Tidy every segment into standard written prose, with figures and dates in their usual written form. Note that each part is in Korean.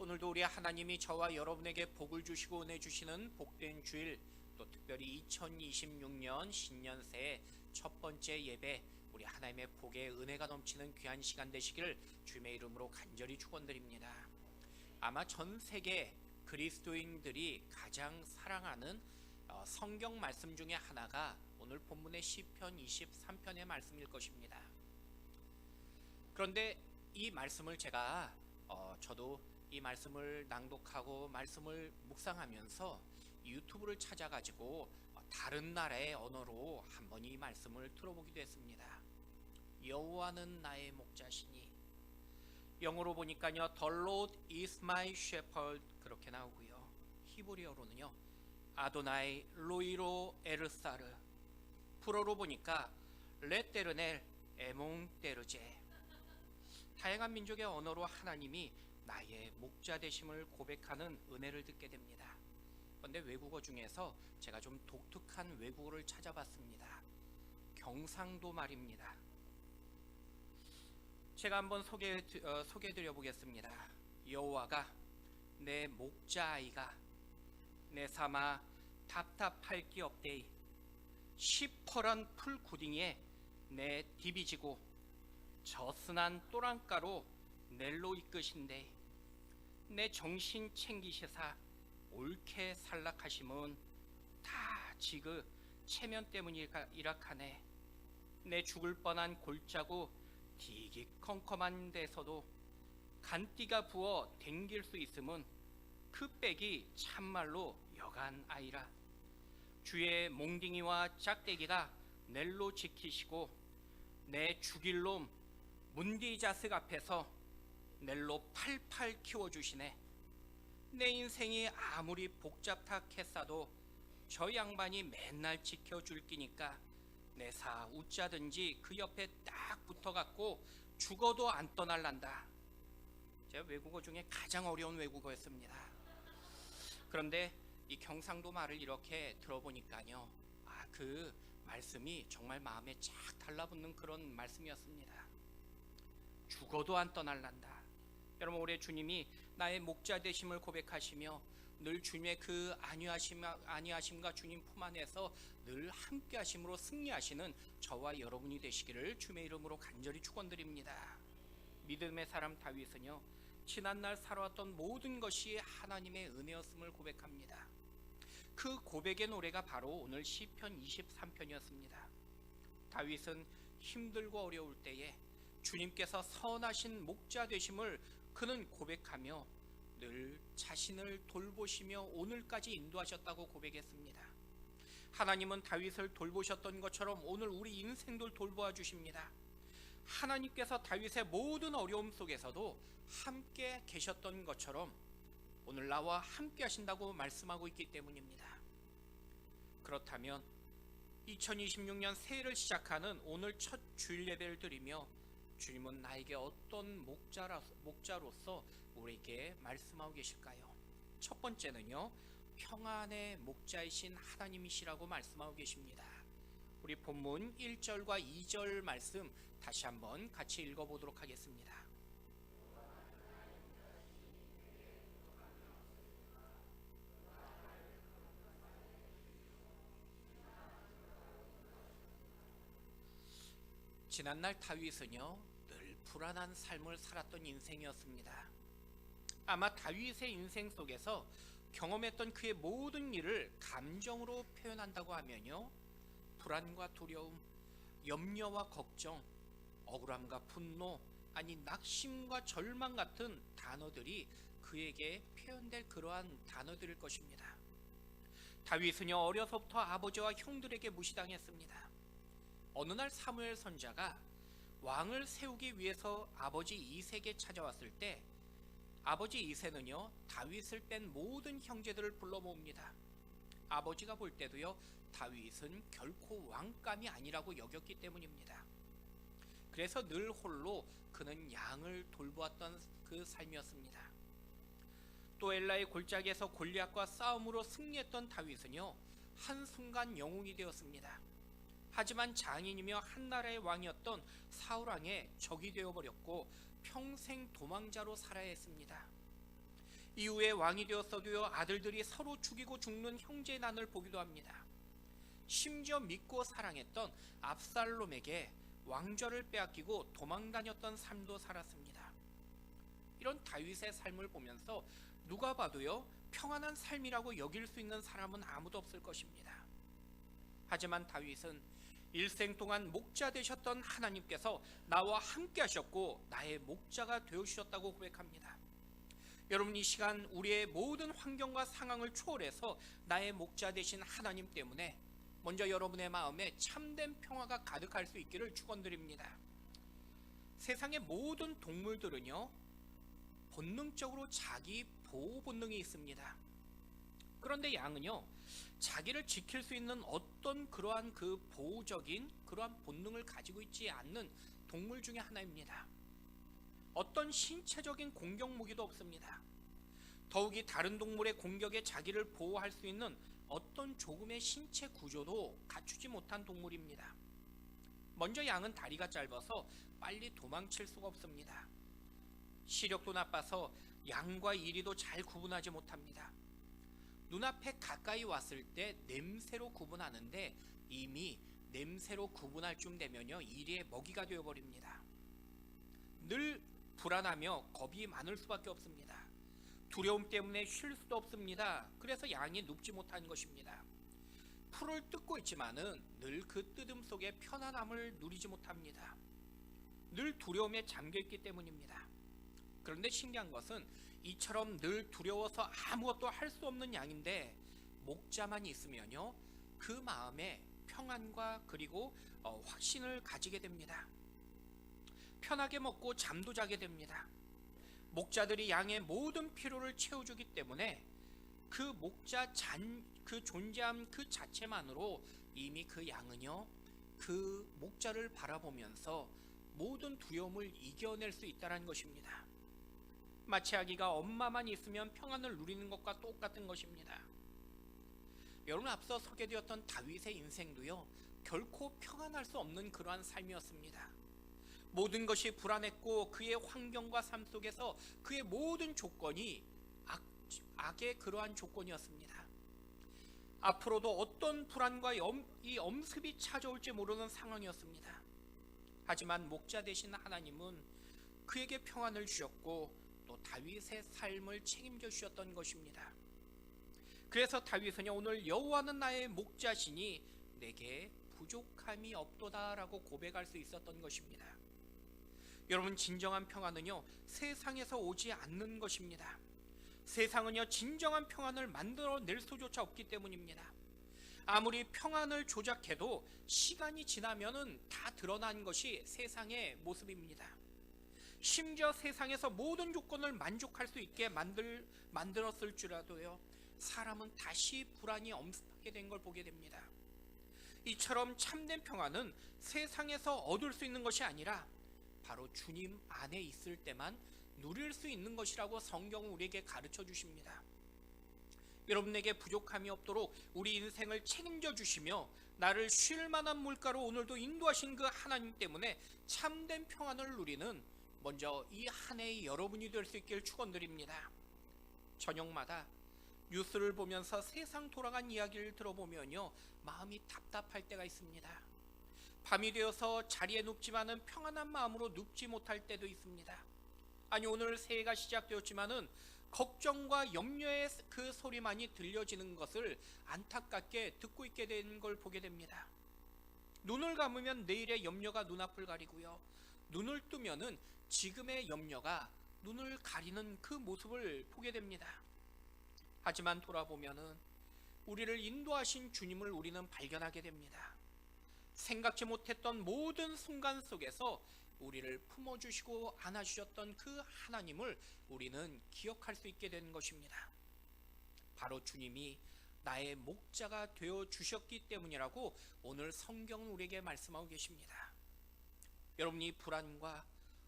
오늘도 우리 하나님이 저와 여러분에게 복을 주시고 은혜 주시는 복된 주일, 또 특별히 2026년 신년 새해 첫 번째 예배, 우리 하나님의 복의 은혜가 넘치는 귀한 시간 되시기를 주님의 이름으로 간절히 축원드립니다. 아마 전 세계 그리스도인들이 가장 사랑하는 성경 말씀 중에 하나가 오늘 본문의 시편 23편의 말씀일 것입니다. 그런데 이 말씀을 제가 저도 이 말씀을 낭독하고 말씀을 묵상하면서 유튜브를 찾아가지고 다른 나라의 언어로 한번 이 말씀을 들어보기도 했습니다. 여호와는 나의 목자시니, 영어로 보니까요 The Lord is my shepherd 그렇게 나오고요. 히브리어로는요 아도나이 로이로 에르사르, 불어로 보니까 레테르넬 에몽테르제. 다양한 민족의 언어로 하나님이 나의 목자 되심을 고백하는 은혜를 듣게 됩니다. 그런데 외국어 중에서 제가 좀 독특한 외국어를 찾아봤습니다. 경상도 말입니다. 제가 한번 소개해드려 보겠습니다. 여호와가 내 목자아이가 내 삼아 답답할 기 없대이, 시퍼런 풀 구딩에 내 디비지고 저스난 또랑가로 넬로 이끄신데, 내 정신 챙기시사 옳게 살락하심은 다 지그 체면 때문이라카네. 내 죽을 뻔한 골짜구 디기컴컴한 데서도 간띠가 부어 댕길 수 있음은 그 빽이 참말로 여간 아이라. 주의 몽딩이와 짝대기가 넬로 지키시고 내 죽일 놈 문디자스 앞에서 넬로 팔팔 키워주시네. 내 인생이 아무리 복잡하 했어도 저 양반이 맨날 지켜줄 끼니까 내사 웃자든지 그 옆에 딱 붙어갖고 죽어도 안 떠날란다. 제가 외국어 중에 가장 어려운 외국어였습니다. 그런데 이 경상도 말을 이렇게 들어보니까요, 그 말씀이 정말 마음에 쫙 달라붙는 그런 말씀이었습니다. 죽어도 안 떠날란다. 여러분, 올해 주님이 나의 목자 되심을 고백하시며 늘 주님의 그 안위하심과 주님 품 안에서 늘 함께 하심으로 승리하시는 저와 여러분이 되시기를 주님의 이름으로 간절히 축원드립니다. 믿음의 사람 다윗은요, 지난날 살아왔던 모든 것이 하나님의 은혜였음을 고백합니다. 그 고백의 노래가 바로 오늘 시편 23편이었습니다. 다윗은 힘들고 어려울 때에 주님께서 선하신 목자 되심을 그는 고백하며 늘 자신을 돌보시며 오늘까지 인도하셨다고 고백했습니다. 하나님은 다윗을 돌보셨던 것처럼 오늘 우리 인생도 돌보아 주십니다. 하나님께서 다윗의 모든 어려움 속에서도 함께 계셨던 것처럼 오늘 나와 함께 하신다고 말씀하고 있기 때문입니다. 그렇다면 2026년 새해를 시작하는 오늘 첫 주일 예배를 드리며 주님은 나에게 어떤 목자로서 우리에게 말씀하고 계실까요? 첫 번째는요, 평안의 목자이신 하나님이시라고 말씀하고 계십니다. 우리 본문 1절과 2절 말씀 다시 한번 같이 읽어보도록 하겠습니다. 지난날 다윗은요, 늘 불안한 삶을 살았던 인생이었습니다. 아마 다윗의 인생 속에서 경험했던 그의 모든 일을 감정으로 표현한다고 하면요, 불안과 두려움, 염려와 걱정, 억울함과 분노, 아니 낙심과 절망 같은 단어들이 그에게 표현될 그러한 단어들일 것입니다. 다윗은요, 어려서부터 아버지와 형들에게 무시당했습니다. 어느 날 사무엘 선지자가 왕을 세우기 위해서 아버지 이새에게 찾아왔을 때 아버지 이새는요, 다윗을 뺀 모든 형제들을 불러 모읍니다. 아버지가 볼 때도요, 다윗은 결코 왕감이 아니라고 여겼기 때문입니다. 그래서 늘 홀로 그는 양을 돌보았던 그 삶이었습니다. 또 엘라의 골짜기에서 골리앗과 싸움으로 승리했던 다윗은요, 한순간 영웅이 되었습니다. 하지만 장인이며 한나라의 왕이었던 사울왕의 적이 되어버렸고 평생 도망자로 살아야 했습니다. 이후에 왕이 되었어도요, 아들들이 서로 죽이고 죽는 형제의 난을 보기도 합니다. 심지어 믿고 사랑했던 압살롬에게 왕좌를 빼앗기고 도망다녔던 삶도 살았습니다. 이런 다윗의 삶을 보면서 누가 봐도요, 평안한 삶이라고 여길 수 있는 사람은 아무도 없을 것입니다. 하지만 다윗은 일생 동안 목자 되셨던 하나님께서 나와 함께 하셨고 나의 목자가 되어주셨다고 고백합니다. 여러분, 이 시간 우리의 모든 환경과 상황을 초월해서 나의 목자 되신 하나님 때문에 먼저 여러분의 마음에 참된 평화가 가득할 수 있기를 축원드립니다. 세상의 모든 동물들은요, 본능적으로 자기 보호 본능이 있습니다. 그런데 양은요, 자기를 지킬 수 있는 어떤 그러한 그 보호적인 그러한 본능을 가지고 있지 않는 동물 중에 하나입니다. 어떤 신체적인 공격 무기도 없습니다. 더욱이 다른 동물의 공격에 자기를 보호할 수 있는 어떤 조금의 신체 구조도 갖추지 못한 동물입니다. 먼저 양은 다리가 짧아서 빨리 도망칠 수가 없습니다. 시력도 나빠서 양과 이리도 잘 구분하지 못합니다. 눈앞에 가까이 왔을 때 냄새로 구분하는데 이미 냄새로 구분할 쯤 되면요, 이리의 먹이가 되어버립니다. 늘 불안하며 겁이 많을 수밖에 없습니다. 두려움 때문에 쉴 수도 없습니다. 그래서 양이 눕지 못한 것입니다. 풀을 뜯고 있지만은 늘 그 뜯음 속에 편안함을 누리지 못합니다. 늘 두려움에 잠겨있기 때문입니다. 그런데 신기한 것은 이처럼 늘 두려워서 아무것도 할 수 없는 양인데 목자만 있으면요, 그 마음에 평안과 그리고 확신을 가지게 됩니다. 편하게 먹고 잠도 자게 됩니다. 목자들이 양의 모든 필요를 채워주기 때문에 그 목자 그 존재함 그 자체만으로 이미 그 양은요, 그 목자를 바라보면서 모든 두려움을 이겨낼 수 있다는 것입니다. 마치 아기가 엄마만 있으면 평안을 누리는 것과 똑같은 것입니다. 여러분, 앞서 소개되었던 다윗의 인생도요, 결코 평안할 수 없는 그러한 삶이었습니다. 모든 것이 불안했고 그의 환경과 삶 속에서 그의 모든 조건이 악의 그러한 조건이었습니다. 앞으로도 어떤 불안과 이 엄습이 찾아올지 모르는 상황이었습니다. 하지만 목자 되신 하나님은 그에게 평안을 주셨고 또 다윗의 삶을 책임져 주셨던 것입니다. 그래서 다윗은요, 오늘 여호와는 나의 목자시니 내게 부족함이 없도다라고 고백할 수 있었던 것입니다. 여러분, 진정한 평안은요, 세상에서 오지 않는 것입니다. 세상은요, 진정한 평안을 만들어낼 수조차 없기 때문입니다. 아무리 평안을 조작해도 시간이 지나면은 다 드러난 것이 세상의 모습입니다. 심지어 세상에서 모든 조건을 만족할 수 있게 만들었을 줄라도요, 사람은 다시 불안이 엄습하게 된 걸 보게 됩니다. 이처럼 참된 평안은 세상에서 얻을 수 있는 것이 아니라 바로 주님 안에 있을 때만 누릴 수 있는 것이라고 성경은 우리에게 가르쳐 주십니다. 여러분에게 부족함이 없도록 우리 인생을 책임져 주시며 나를 쉴 만한 물가로 오늘도 인도하신 그 하나님 때문에 참된 평안을 누리는 먼저 이 한 해의 여러분이 될 수 있길 축원드립니다. 저녁마다 뉴스를 보면서 세상 돌아간 이야기를 들어보면요, 마음이 답답할 때가 있습니다. 밤이 되어서 자리에 눕지만은 평안한 마음으로 눕지 못할 때도 있습니다. 아니, 오늘 새해가 시작되었지만은 걱정과 염려의 그 소리만이 들려지는 것을 안타깝게 듣고 있게 되는 걸 보게 됩니다. 눈을 감으면 내일의 염려가 눈앞을 가리고요, 눈을 뜨면은 지금의 염려가 눈을 가리는 그 모습을 보게 됩니다. 하지만 돌아보면은 우리를 인도하신 주님을 우리는 발견하게 됩니다. 생각지 못했던 모든 순간 속에서 우리를 품어주시고 안아주셨던 그 하나님을 우리는 기억할 수 있게 되는 것입니다. 바로 주님이 나의 목자가 되어 주셨기 때문이라고 오늘 성경은 우리에게 말씀하고 계십니다. 여러분이 불안과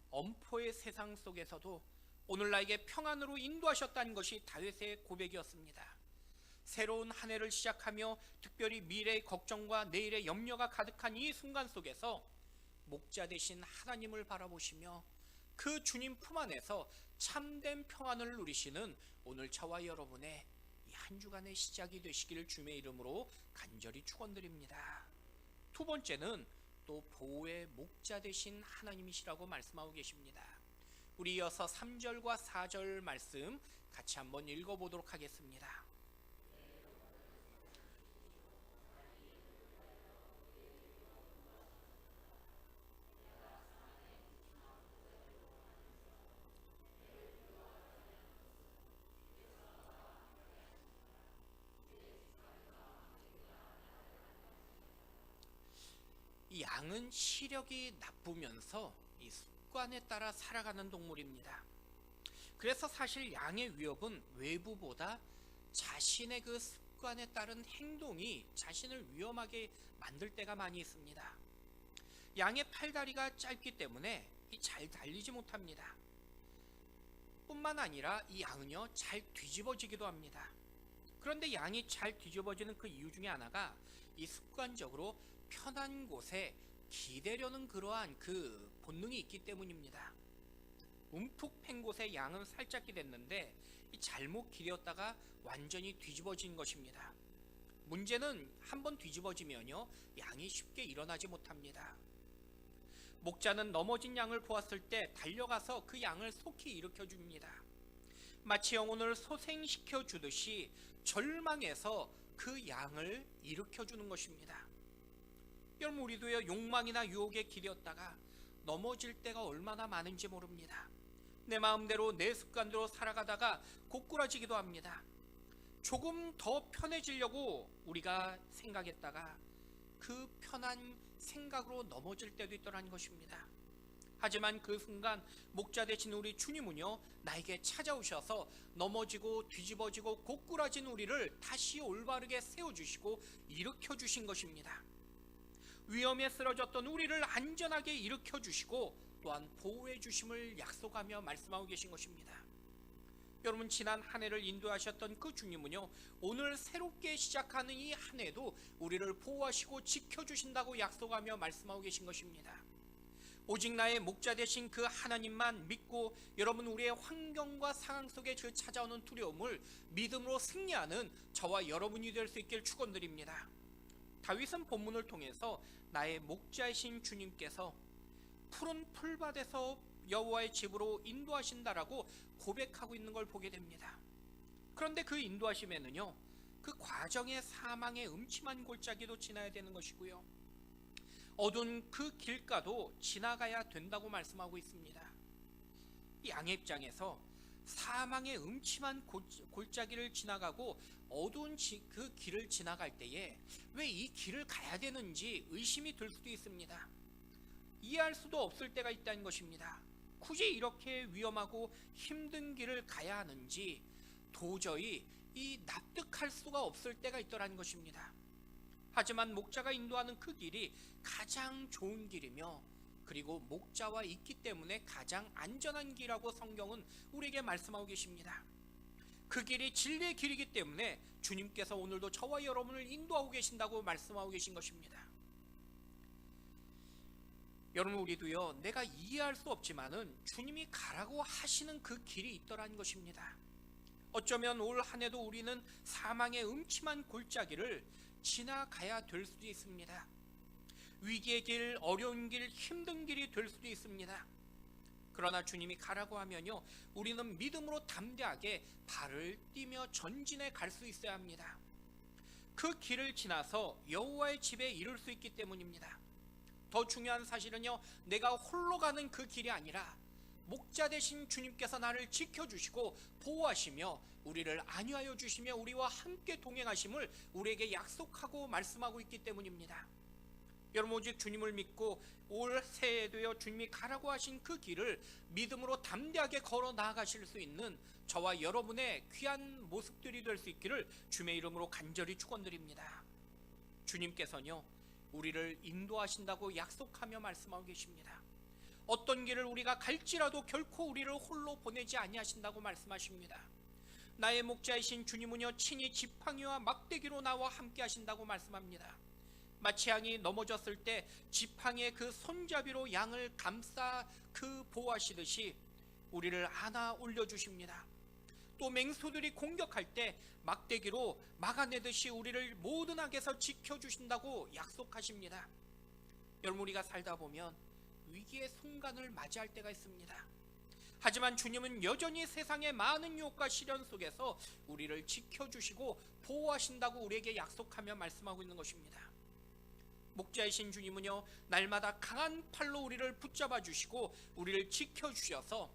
엄포의 세상 속에서도 오늘 나에게 평안으로 인도하셨다는 것이 다윗의 고백이었습니다. 새로운 한 해를 시작하며 특별히 미래의 걱정과 내일의 염려가 가득한 이 순간 속에서 목자 되신 하나님을 바라보시며 그 주님 품 안에서 참된 평안을 누리시는 오늘 저와 여러분의 이 한 주간의 시작이 되시기를 주님의 이름으로 간절히 축원드립니다. 두 번째는 또 보호의 목자 되신 하나님이시라고 말씀하고 계십니다. 우리 이어서 3절과 4절 말씀 같이 한번 읽어보도록 하겠습니다. 이 양은 시력이 나쁘면서 이 습관에 따라 살아가는 동물입니다. 그래서 사실 양의 위협은 외부보다 자신의 그 습관에 따른 행동이 자신을 위험하게 만들 때가 많이 있습니다. 양의 팔다리가 짧기 때문에 잘 달리지 못합니다. 뿐만 아니라 이 양은요, 잘 뒤집어지기도 합니다. 그런데 양이 잘 뒤집어지는 그 이유 중에 하나가 이 습관적으로 편한 곳에 기대려는 그러한 그 본능이 있기 때문입니다. 움푹 팬 곳에 양은 살짝 기댔는데 잘못 기대었다가 완전히 뒤집어진 것입니다. 문제는 한번 뒤집어지면요, 양이 쉽게 일어나지 못합니다. 목자는 넘어진 양을 보았을 때 달려가서 그 양을 속히 일으켜 줍니다. 마치 영혼을 소생시켜 주듯이 절망해서 그 양을 일으켜 주는 것입니다. 여러분, 우리도요, 욕망이나 유혹에 기대었다가 넘어질 때가 얼마나 많은지 모릅니다. 내 마음대로 내 습관대로 살아가다가 고꾸라지기도 합니다. 조금 더 편해지려고 우리가 생각했다가 그 편한 생각으로 넘어질 때도 있더라는 것입니다. 하지만 그 순간 목자 되신 우리 주님은요, 나에게 찾아오셔서 넘어지고 뒤집어지고 고꾸라진 우리를 다시 올바르게 세워주시고 일으켜 주신 것입니다. 위험에 쓰러졌던 우리를 안전하게 일으켜 주시고 또한 보호해 주심을 약속하며 말씀하고 계신 것입니다. 여러분, 지난 한 해를 인도하셨던 그 주님은요, 오늘 새롭게 시작하는 이 한 해도 우리를 보호하시고 지켜주신다고 약속하며 말씀하고 계신 것입니다. 오직 나의 목자 되신 그 하나님만 믿고 여러분, 우리의 환경과 상황 속에 그 찾아오는 두려움을 믿음으로 승리하는 저와 여러분이 될 수 있길 축원드립니다. 다윗은 본문을 통해서 나의 목자이신 주님께서 푸른 풀밭에서 여호와의 집으로 인도하신다라고 고백하고 있는 걸 보게 됩니다. 그런데 그 인도하심에는요, 그 과정의 사망의 음침한 골짜기도 지나야 되는 것이고요, 어두운 그 길가도 지나가야 된다고 말씀하고 있습니다. 이 양의 입장에서 사망의 음침한 골짜기를 지나가고 어두운 그 길을 지나갈 때에 왜 이 길을 가야 되는지 의심이 들 수도 있습니다. 이해할 수도 없을 때가 있다는 것입니다. 굳이 이렇게 위험하고 힘든 길을 가야 하는지 도저히 납득할 수가 없을 때가 있더라는 것입니다. 하지만 목자가 인도하는 그 길이 가장 좋은 길이며 그리고 목자와 있기 때문에 가장 안전한 길이라고 성경은 우리에게 말씀하고 계십니다. 그 길이 진리의 길이기 때문에 주님께서 오늘도 저와 여러분을 인도하고 계신다고 말씀하고 계신 것입니다. 여러분, 우리도요, 내가 이해할 수 없지만은 주님이 가라고 하시는 그 길이 있더라는 것입니다. 어쩌면 올 한 해도 우리는 사망의 음침한 골짜기를 지나가야 될 수도 있습니다. 위기의 길, 어려운 길, 힘든 길이 될 수도 있습니다. 그러나 주님이 가라고 하면요, 우리는 믿음으로 담대하게 발을 띄며 전진해 갈 수 있어야 합니다. 그 길을 지나서 여호와의 집에 이룰 수 있기 때문입니다. 더 중요한 사실은요, 내가 홀로 가는 그 길이 아니라 목자 되신 주님께서 나를 지켜주시고 보호하시며 우리를 안위하여 주시며 우리와 함께 동행하심을 우리에게 약속하고 말씀하고 있기 때문입니다. 여러분, 오직 주님을 믿고 올 새해에도요, 주님이 가라고 하신 그 길을 믿음으로 담대하게 걸어 나아가실 수 있는 저와 여러분의 귀한 모습들이 될 수 있기를 주님의 이름으로 간절히 축원드립니다. 주님께서는요, 우리를 인도하신다고 약속하며 말씀하고 계십니다. 어떤 길을 우리가 갈지라도 결코 우리를 홀로 보내지 아니하신다고 말씀하십니다. 나의 목자이신 주님은요, 친히 지팡이와 막대기로 나와 함께 하신다고 말씀합니다. 마치 양이 넘어졌을 때 지팡이의 그 손잡이로 양을 감싸 그 보호하시듯이 우리를 안아 올려주십니다. 또 맹수들이 공격할 때 막대기로 막아내듯이 우리를 모든 악에서 지켜주신다고 약속하십니다. 여러분, 우리가 살다 보면 위기의 순간을 맞이할 때가 있습니다. 하지만 주님은 여전히 세상의 많은 유혹과 시련 속에서 우리를 지켜주시고 보호하신다고 우리에게 약속하며 말씀하고 있는 것입니다. 목자이신 주님은요, 날마다 강한 팔로 우리를 붙잡아 주시고 우리를 지켜주셔서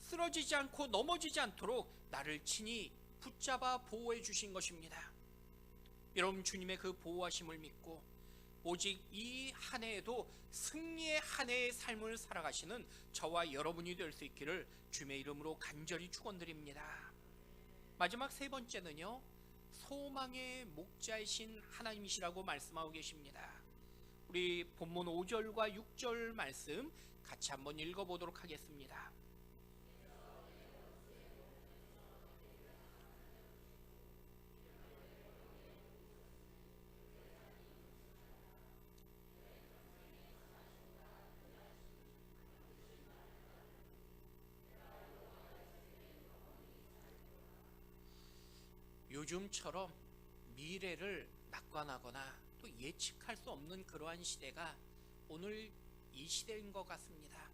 쓰러지지 않고 넘어지지 않도록 나를 친히 붙잡아 보호해 주신 것입니다. 여러분, 주님의 그 보호하심을 믿고 오직 이 한 해에도 승리의 한 해의 삶을 살아가시는 저와 여러분이 될 수 있기를 주님의 이름으로 간절히 축원드립니다. 마지막 세 번째는요, 소망의 목자이신 하나님이시라고 말씀하고 계십니다. 우리 본문 5절과 6절 말씀 같이 한번 읽어보도록 하겠습니다. 요즘처럼 미래를 낙관하거나 또 예측할 수 없는 그러한 시대가 오늘 이 시대인 것 같습니다.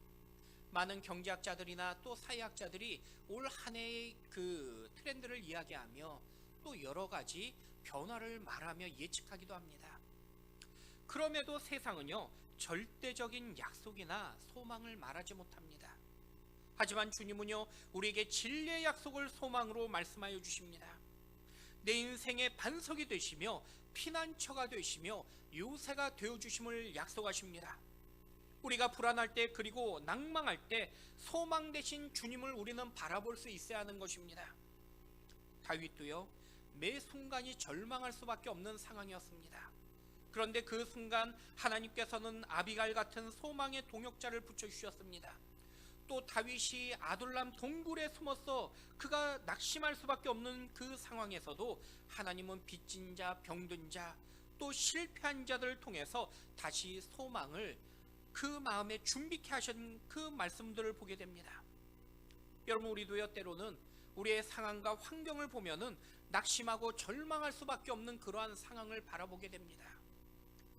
많은 경제학자들이나 또 사회학자들이 올 한 해의 그 트렌드를 이야기하며 또 여러 가지 변화를 말하며 예측하기도 합니다. 그럼에도 세상은요, 절대적인 약속이나 소망을 말하지 못합니다. 하지만 주님은요, 우리에게 진리의 약속을 소망으로 말씀하여 주십니다. 내 인생의 반석이 되시며 피난처가 되시며 요새가 되어주심을 약속하십니다. 우리가 불안할 때, 그리고 낭망할 때 소망 되신 주님을 우리는 바라볼 수 있어야 하는 것입니다. 다윗도요, 매 순간이 절망할 수밖에 없는 상황이었습니다. 그런데 그 순간 하나님께서는 아비갈 같은 소망의 동역자를 붙여주셨습니다. 또 다윗이 아둘람 동굴에 숨어서 그가 낙심할 수밖에 없는 그 상황에서도 하나님은 빚진 자, 병든 자, 또 실패한 자들을 통해서 다시 소망을 그 마음에 준비케 하신 그 말씀들을 보게 됩니다. 여러분, 우리도요, 때로는 우리의 상황과 환경을 보면은 낙심하고 절망할 수밖에 없는 그러한 상황을 바라보게 됩니다.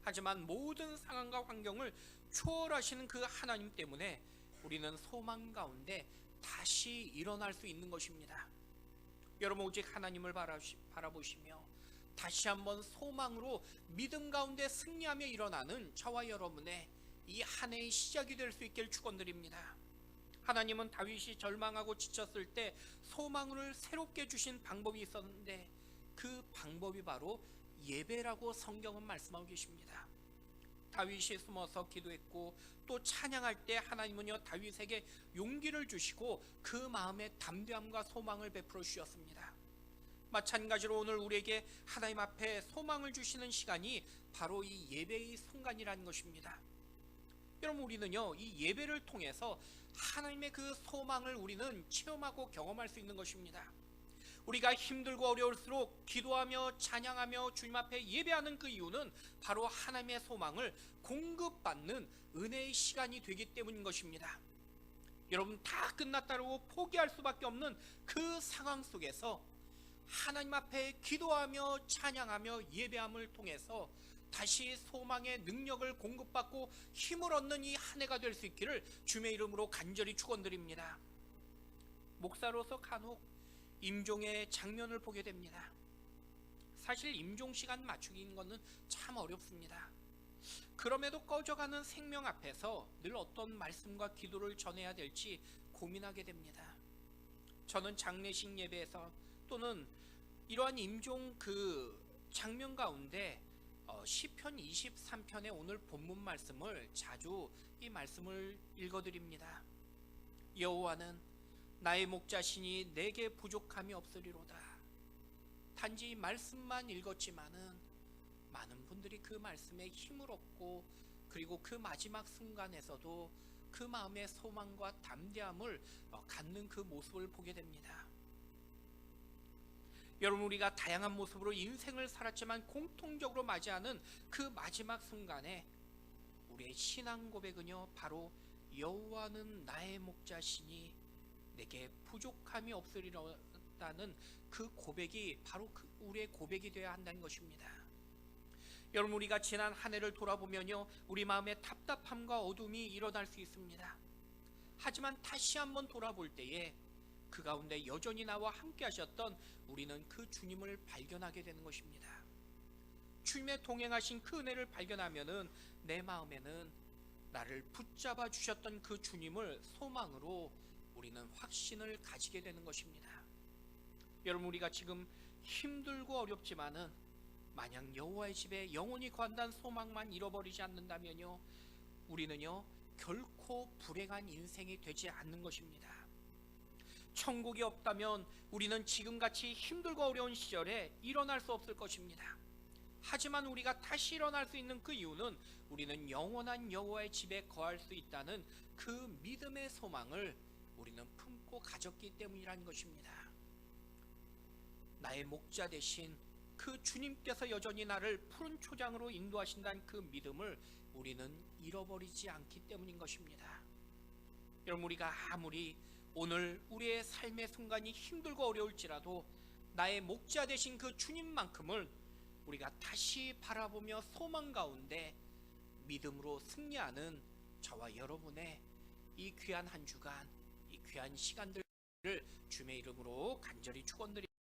하지만 모든 상황과 환경을 초월하시는 그 하나님 때문에 우리는 소망 가운데 다시 일어날 수 있는 것입니다. 여러분, 오직 하나님을 바라보시며 다시 한번 소망으로 믿음 가운데 승리하며 일어나는 저와 여러분의 이 한 해의 시작이 될 수 있길 축원드립니다. 하나님은 다윗이 절망하고 지쳤을 때 소망을 새롭게 주신 방법이 있었는데 그 방법이 바로 예배라고 성경은 말씀하고 계십니다. 다윗이 숨어서 기도했고 또 찬양할 때 하나님은요, 다윗에게 용기를 주시고 그 마음에 담대함과 소망을 베풀어 주셨습니다. 마찬가지로 오늘 우리에게 하나님 앞에 소망을 주시는 시간이 바로 이 예배의 순간이라는 것입니다. 여러분, 우리는요, 이 예배를 통해서 하나님의 그 소망을 우리는 체험하고 경험할 수 있는 것입니다. 우리가 힘들고 어려울수록 기도하며 찬양하며 주님 앞에 예배하는 그 이유는 바로 하나님의 소망을 공급받는 은혜의 시간이 되기 때문인 것입니다. 여러분, 다 끝났다고 포기할 수밖에 없는 그 상황 속에서 하나님 앞에 기도하며 찬양하며 예배함을 통해서 다시 소망의 능력을 공급받고 힘을 얻는 이 한 해가 될 수 있기를 주님의 이름으로 간절히 축원드립니다. 목사로서 간혹 임종의 장면을 보게 됩니다. 사실 임종 시간 맞추기는 것은 참 어렵습니다. 그럼에도 꺼져가는 생명 앞에서 늘 어떤 말씀과 기도를 전해야 될지 고민하게 됩니다. 저는 장례식 예배에서 또는 이러한 임종 그 장면 가운데 시편 23편의 오늘 본문 말씀을 자주 이 말씀을 읽어드립니다. 여호와는 나의 목자시니 내게 부족함이 없으리로다. 단지 말씀만 읽었지만은 많은 분들이 그 말씀에 힘을 얻고 그리고 그 마지막 순간에서도 그 마음의 소망과 담대함을 갖는 그 모습을 보게 됩니다. 여러분, 우리가 다양한 모습으로 인생을 살았지만 공통적으로 맞이하는 그 마지막 순간에 우리의 신앙 고백은요, 바로 여호와는 나의 목자시니 내게 부족함이 없으리라는 그 고백이 바로 우리의 고백이 되어야 한다는 것입니다. 여러분, 우리가 지난 한 해를 돌아보면요, 우리 마음에 답답함과 어둠이 일어날 수 있습니다. 하지만 다시 한번 돌아볼 때에 그 가운데 여전히 나와 함께 하셨던 우리는 그 주님을 발견하게 되는 것입니다. 주님의 동행하신 그 은혜를 발견하면은 내 마음에는 나를 붙잡아 주셨던 그 주님을 소망으로 우리는 확신을 가지게 되는 것입니다. 여러분, 우리가 지금 힘들고 어렵지만은 만약 여호와의 집에 영원히 거한다는 소망만 잃어버리지 않는다면요, 우리는요 결코 불행한 인생이 되지 않는 것입니다. 천국이 없다면 우리는 지금같이 힘들고 어려운 시절에 일어날 수 없을 것입니다. 하지만 우리가 다시 일어날 수 있는 그 이유는 우리는 영원한 여호와의 집에 거할 수 있다는 그 믿음의 소망을 우리는 품고 가졌기 때문이라는 것입니다. 나의 목자 되신 그 주님께서 여전히 나를 푸른 초장으로 인도하신다는 그 믿음을 우리는 잃어버리지 않기 때문인 것입니다. 여러분, 우리가 아무리 오늘 우리의 삶의 순간이 힘들고 어려울지라도 나의 목자 되신 그 주님만큼을 우리가 다시 바라보며 소망 가운데 믿음으로 승리하는 저와 여러분의 이 귀한 한 주간, 이 귀한 시간들을 주님의 이름으로 간절히 축원드립니다.